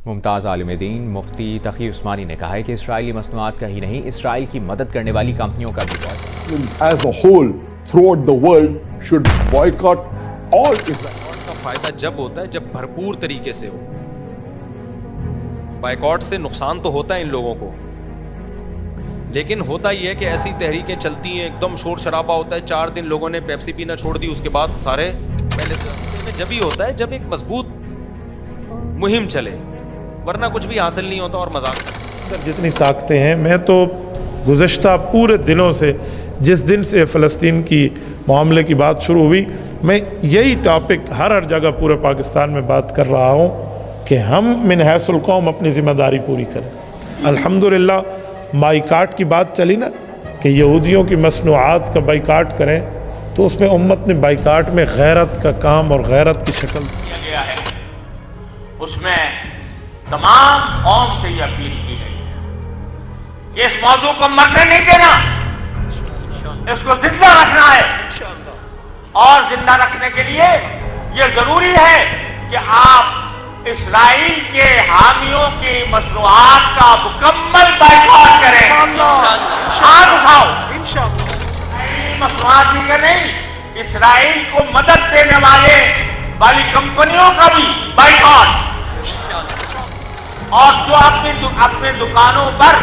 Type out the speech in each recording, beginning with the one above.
ممتاز عالم دین مفتی تقی عثمانی نے کہا ہے کہ اسرائیلی مصنوعات کا ہی نہیں، اسرائیل کی مدد کرنے والی کمپنیوں کا بھی بوائکاٹ as a whole throughout the world should boycott all Israel. Boycott کا فائدہ جب ہوتا ہے جب بھرپور طریقے سے ہو. بائیکاٹ سے نقصان تو ہوتا ہے ان لوگوں کو، لیکن ہوتا یہ ہے کہ ایسی تحریکیں چلتی ہیں، ایک دم شور شرابہ ہوتا ہے، 4 دن لوگوں نے پیپسی پینا چھوڑ دی، اس کے بعد سارے پہلے سے جب ہی ہوتا ہے جب ایک مضبوط مہم چلے، ورنہ کچھ بھی حاصل نہیں ہوتا اور مذاق. جتنی طاقتیں ہیں، میں تو گزشتہ پورے دنوں سے جس دن سے فلسطین کی معاملے کی بات شروع ہوئی، میں یہی ٹاپک ہر جگہ پورے پاکستان میں بات کر رہا ہوں کہ ہم من حیث القوم اپنی ذمہ داری پوری کریں. الحمدللہ بائیکاٹ کی بات چلی نا کہ یہودیوں کی مصنوعات کا بائیکاٹ کریں، تو اس میں امت نے بائیکاٹ میں غیرت کا کام اور غیرت کی شکل کیا گیا ہے. اس میں تمام قوم سے یہ اپیل کی گئی ہے کہ اس موضوع کو مرنے نہیں دینا، اس کو زندہ رکھنا ہے، اور زندہ رکھنے کے لیے یہ ضروری ہے کہ آپ اسرائیل کے حامیوں کی مصنوعات کا مکمل بائیکاٹ کریں. ہاتھ اٹھاؤ. مصنوعات ہی کا نہیں، اسرائیل کو مدد دینے والی کمپنیوں کا بھی بائیکاٹ، اور جو اپنے دکانوں پر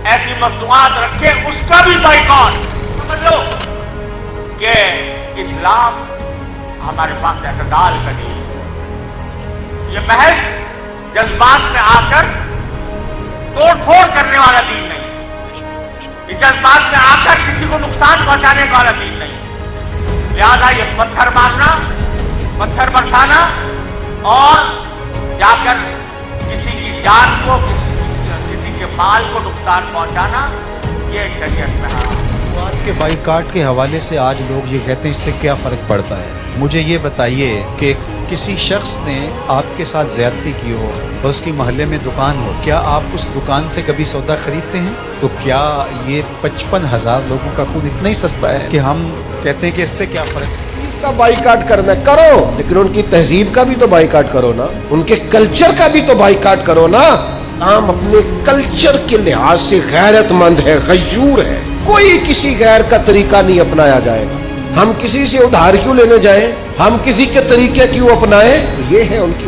ایسی مصنوعات رکھے اس کا بھی بائیکاٹ. سمجھ لو کہ اسلام ہمارے پاس اعتدال کا دین ہے. یہ محض جذبات میں آ کر توڑ پھوڑ کرنے والا دین نہیں، یہ جذبات میں آ کر کسی کو نقصان پہنچانے والا دین نہیں. لہذا یہ پتھر مارنا، پتھر برسانا اور جا کر کسی کی جان کو، کسی کے مال کو نقصان پہنچانا، یہ شریعت میں حرام. کے بائیکاٹ کے حوالے سے آج لوگ یہ کہتے ہیں اس سے کیا فرق پڑتا ہے؟ مجھے یہ بتائیے کہ کسی شخص نے آپ کے ساتھ زیادتی کی ہو اور اس کی محلے میں دکان ہو، کیا آپ اس دکان سے کبھی سودا خریدتے ہیں؟ تو کیا یہ 55,000 لوگوں کا خون اتنا ہی سستا ہے کہ ہم کہتے ہیں کہ اس سے کیا فرق ہے؟ اس کا بائیکاٹ کرنا کرو، لیکن ان کی تہذیب کا بھی تو بائیکاٹ کرو نا، ان کے کلچر کا بھی تو بائیکاٹ کرو نا. ہم اپنے کلچر کے لحاظ سے غیرت مند ہے، غیور ہے. کوئی کسی غیر کا طریقہ نہیں اپنایا جائے گا. ہم کسی سے ادھار کیوں لینے جائیں، ہم کسی کے طریقے کیوں اپنائیں؟ یہ ہے ان کی